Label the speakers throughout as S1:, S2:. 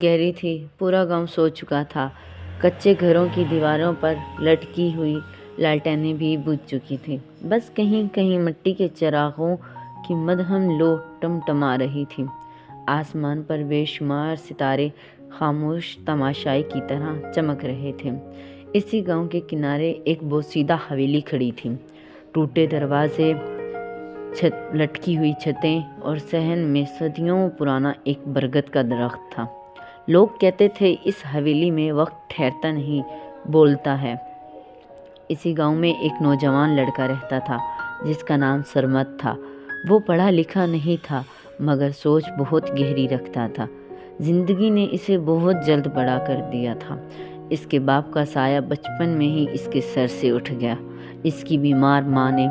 S1: गहरी थी। पूरा गांव सो चुका था। कच्चे घरों की दीवारों पर लटकी हुई लालटेनें भी बुझ चुकी थीं। बस कहीं कहीं मिट्टी के चिरागों की मदहम लो टमटमा रही थी। आसमान पर बेशुमार सितारे खामोश तमाशाई की तरह चमक रहे थे। इसी गांव के किनारे एक बोसीदा हवेली खड़ी थी। टूटे दरवाजे, लटकी हुई छतें और सहन में सदियों पुराना एक बरगद का दरख्त था। लोग कहते थे इस हवेली में वक्त ठहरता नहीं, बोलता है। इसी गांव में एक नौजवान लड़का रहता था जिसका नाम सरमद था। वो पढ़ा लिखा नहीं था मगर सोच बहुत गहरी रखता था। जिंदगी ने इसे बहुत जल्द बड़ा कर दिया था। इसके बाप का साया बचपन में ही इसके सर से उठ गया। इसकी बीमार माँ ने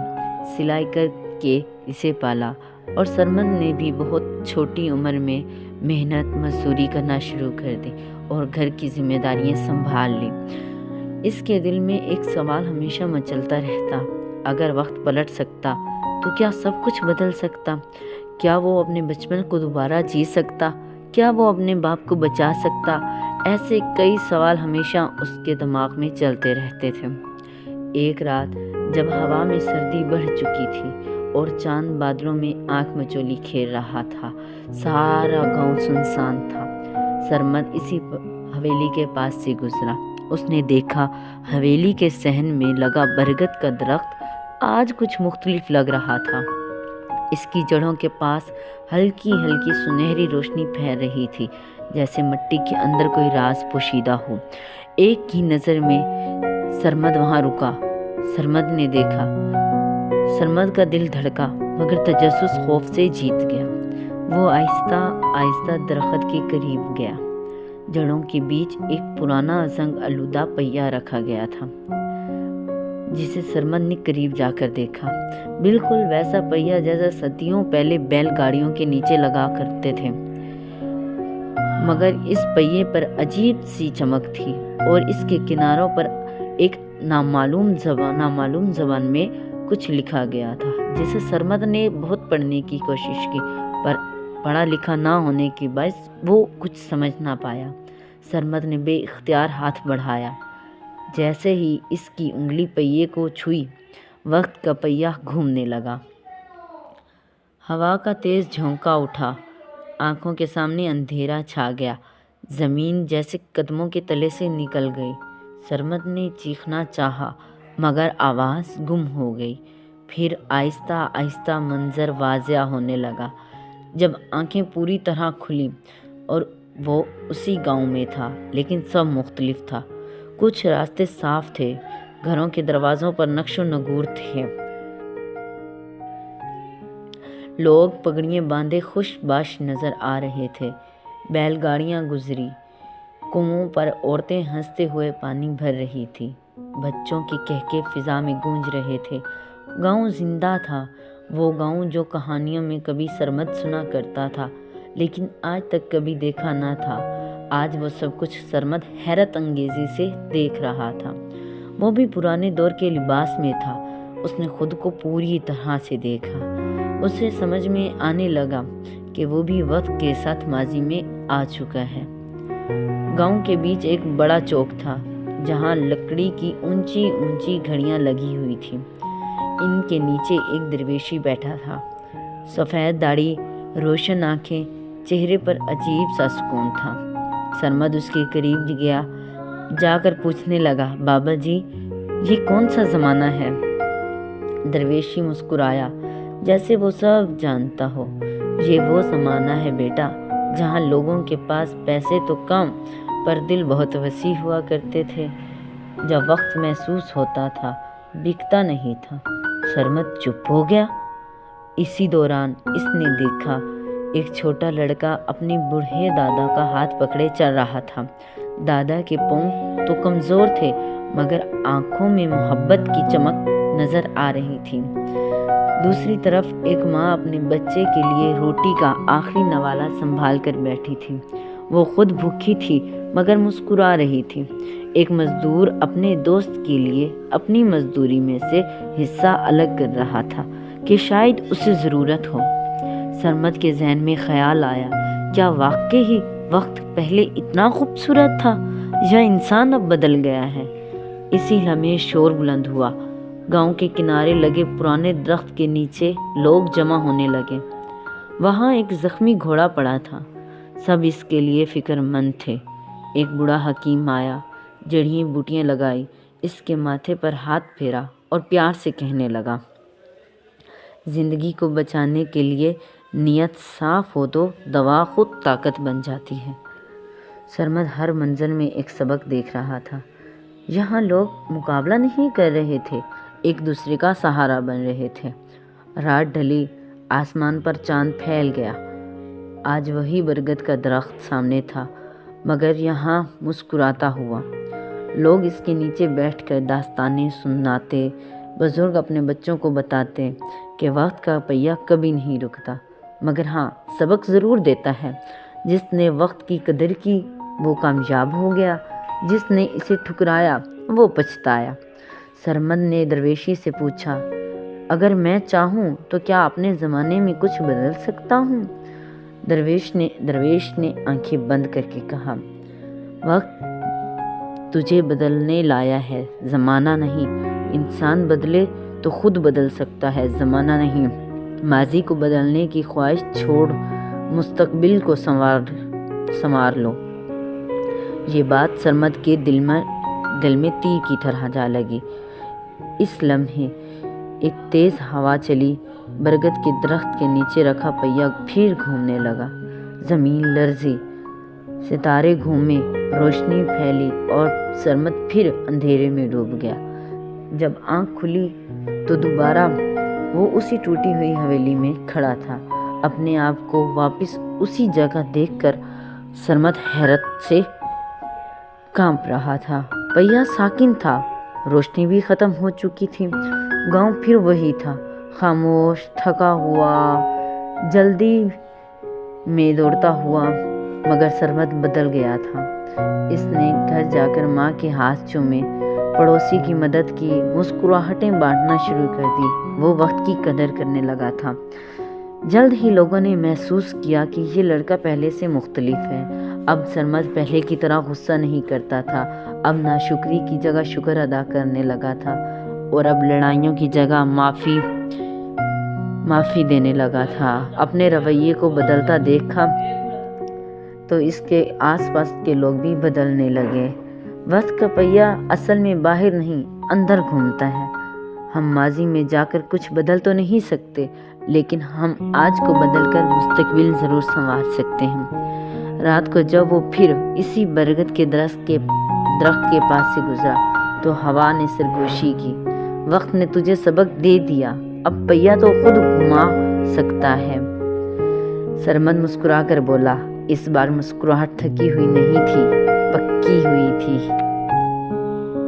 S1: सिलाई करके इसे पाला और सरमद ने भी बहुत छोटी उम्र में मेहनत मजदूरी करना शुरू कर दी और घर की जिम्मेदारियां संभाल ली। इसके दिल में एक सवाल हमेशा मचलता रहता, अगर वक्त पलट सकता तो क्या सब कुछ बदल सकता? क्या वो अपने बचपन को दोबारा जी सकता? क्या वो अपने बाप को बचा सकता? ऐसे कई सवाल हमेशा उसके दिमाग में चलते रहते थे। एक रात जब हवा में सर्दी बढ़ चुकी थी और चांद बादलों में आंख मचोली खेल रहा था, सारा गांव सुनसान था। सरमद इसी हवेली के पास से गुजरा। उसने देखा हवेली के सहन में लगा बरगद का दरख्त आज कुछ मुख्तलिफ लग रहा था। इसकी जड़ों के पास हल्की हल्की सुनहरी रोशनी फैल रही थी, जैसे मिट्टी के अंदर कोई राज पोशीदा हो। एक ही नज़र में सरमद वहां रुका। सरमद ने देखा। सरमद का दिल धड़का मगर तजस्सुस खौफ से जीत गया। वो आहिस्ता आहिस्ता दरख्त के करीब गया। जड़ों के बीच एक पुराना जंग आलूदा पहिया रखा गया था जिसे सरमद ने करीब जाकर देखा। बिल्कुल वैसा पहिया जैसा सदियों पहले बैलगाड़ियों के नीचे लगा करते थे, मगर इस पहिए पर अजीब सी चमक थी और इसके किनारों पर एक नामालूम जबान में कुछ लिखा गया था जिसे सरमद ने बहुत पढ़ने की कोशिश की, पर पढ़ा लिखा ना होने के बायस वो कुछ समझ ना पाया। सरमद ने बेइख्तियार हाथ बढ़ाया। जैसे ही इसकी उंगली पहिए को छुई, वक्त का पहिया घूमने लगा। हवा का तेज झोंका उठा। आंखों के सामने अंधेरा छा गया। जमीन जैसे कदमों के तले से निकल गई। सरमद ने चीखना चाहा मगर आवाज़ गुम हो गई। फिर आहिस्ता आहिस्ता मंजर वाज़िया होने लगा। जब आंखें पूरी तरह खुली और वो उसी गांव में था, लेकिन सब मुख्तलिफ था। कुछ रास्ते साफ थे, घरों के दरवाज़ों पर नक्शो नगूर थे। लोग पगड़ियाँ बांधे खुशबाश नज़र आ रहे थे। बैलगाड़ियाँ गुजरी। कुओं पर औरतें हंसते हुए पानी भर रही थी। बच्चों के कहके फिजा में गूंज रहे थे। गांव जिंदा था, वो गांव जो कहानियों में कभी सरमद सुना करता था लेकिन आज तक कभी देखा ना था। आज वो सब कुछ सरमद हैरत अंगेजी से देख रहा था। वो भी पुराने दौर के लिबास में था। उसने खुद को पूरी तरह से देखा। उसे समझ में आने लगा कि वो भी वक्त के साथ माजी में आ चुका है। गांव के बीच एक बड़ा चौक था जहां लकड़ी की ऊंची ऊंची घड़ियां लगी हुई थी। इनके नीचे एक दरवेशी बैठा था। सफ़ेद दाढ़ी, रोशन आंखें, चेहरे पर अजीब सा सुकून था। सरमद उसके करीब गया, जाकर पूछने लगा, बाबा जी ये कौन सा ज़माना है? दरवेशी मुस्कुराया जैसे वो सब जानता हो। ये वो ज़माना है बेटा जहाँ लोगों के पास पैसे तो कम पर दिल बहुत वसी हुआ करते थे। जब वक्त महसूस होता था, बिकता नहीं था। सरमद चुप हो गया। इसी दौरान इसने देखा एक छोटा लड़का अपने बूढ़े दादा का हाथ पकड़े चल रहा था। दादा के पाँव तो कमज़ोर थे मगर आंखों में मोहब्बत की चमक नज़र आ रही थी। दूसरी तरफ एक माँ अपने बच्चे के लिए रोटी का आखिरी नवाला संभाल कर बैठी थी। वो खुद भूखी थी मगर मुस्कुरा रही थी। एक मजदूर अपने दोस्त के लिए अपनी मजदूरी में से हिस्सा अलग कर रहा था कि शायद उसे ज़रूरत हो। सरमद के जहन में ख्याल आया, क्या वाकई ही وقت پہلے اتنا خوبصورت تھا یا انسان اب بدل گیا ہے؟ اسی لمحے شور بلند ہوا۔ گاؤں کے کنارے لگے پرانے درخت کے نیچے لوگ جمع ہونے لگے۔ وہاں ایک زخمی گھوڑا پڑا تھا، سب اس کے لیے فکر مند تھے۔ ایک بوڑھا حکیم آیا، جڑیاں بوٹیاں لگائی، اس کے ماتھے پر ہاتھ پھیرا اور پیار سے کہنے لگا، زندگی کو بچانے کے لیے نیت صاف ہو تو دوا خود طاقت بن جاتی ہے۔ سرمد ہر منظر میں ایک سبق دیکھ رہا تھا۔ یہاں لوگ مقابلہ نہیں کر رہے تھے، ایک دوسرے کا سہارا بن رہے تھے۔ رات ڈھلی، آسمان پر چاند پھیل گیا۔ آج وہی برگد کا درخت سامنے تھا، مگر یہاں مسکراتا ہوا۔ لوگ اس کے نیچے بیٹھ کر داستانیں سناتے، بزرگ اپنے بچوں کو بتاتے کہ وقت کا پہیہ کبھی نہیں رکتا، مگر ہاں سبق ضرور دیتا ہے۔ جس نے وقت کی قدر کی وہ کامیاب ہو گیا، جس نے اسے ٹھکرایا وہ پچھتایا۔ سرمد نے درویشی سے پوچھا، اگر میں چاہوں تو کیا اپنے زمانے میں کچھ بدل سکتا ہوں؟ درویش نے آنکھیں بند کر کے کہا، وقت تجھے بدلنے لایا ہے، زمانہ نہیں۔ انسان بدلے تو خود بدل سکتا ہے، زمانہ نہیں۔ ماضی کو بدلنے کی خواہش چھوڑ مستقبل کو سنوار لو۔ یہ بات سرمد کے دل میں تیر کی طرح جا لگی۔ اس لمحے ایک تیز ہوا چلی، برگد کے درخت کے نیچے رکھا پہیہ پھر گھومنے لگا۔ زمین لرزی، ستارے گھومے، روشنی پھیلی اور سرمد پھر اندھیرے میں ڈوب گیا۔ جب آنکھ کھلی تو دوبارہ وہ اسی ٹوٹی ہوئی حویلی میں کھڑا تھا۔ اپنے آپ کو واپس اسی جگہ دیکھ کر سرمد حیرت سے کانپ رہا تھا۔ پہیہ ساکن تھا، روشنی بھی ختم ہو چکی تھی۔ گاؤں پھر وہی تھا، خاموش، تھکا ہوا، جلدی میں دوڑتا ہوا، مگر سرمد بدل گیا تھا۔ اس نے گھر جا کر ماں کے ہاتھ چومے، پڑوسی کی مدد کی، مسکراہٹیں بانٹنا شروع کر دی۔ وہ وقت کی قدر کرنے لگا تھا۔ جلد ہی لوگوں نے محسوس کیا کہ یہ لڑکا پہلے سے مختلف ہے۔ اب سرمد پہلے کی طرح غصہ نہیں کرتا تھا، اب ناشکری کی جگہ شکر ادا کرنے لگا تھا، اور اب لڑائیوں کی جگہ معافی دینے لگا تھا۔ اپنے رویے کو بدلتا دیکھا تو اس کے آس پاس کے لوگ بھی بدلنے لگے۔ وقت کا پہیہ اصل میں باہر نہیں، اندر گھومتا ہے۔ ہم ماضی میں جا کر کچھ بدل تو نہیں سکتے، لیکن ہم آج کو بدل کر مستقبل ضرور سنوار سکتے ہیں۔ رات کو جب وہ پھر اسی برگد کے درخت کے پاس سے گزرا تو ہوا نے سرگوشی کی، وقت نے تجھے سبق دے دیا، اب پہیہ تو خود گھما سکتا ہے۔ سرمد مسکرا کر بولا، اس بار مسکراہٹ تھکی ہوئی نہیں تھی، پکی ہوئی تھی۔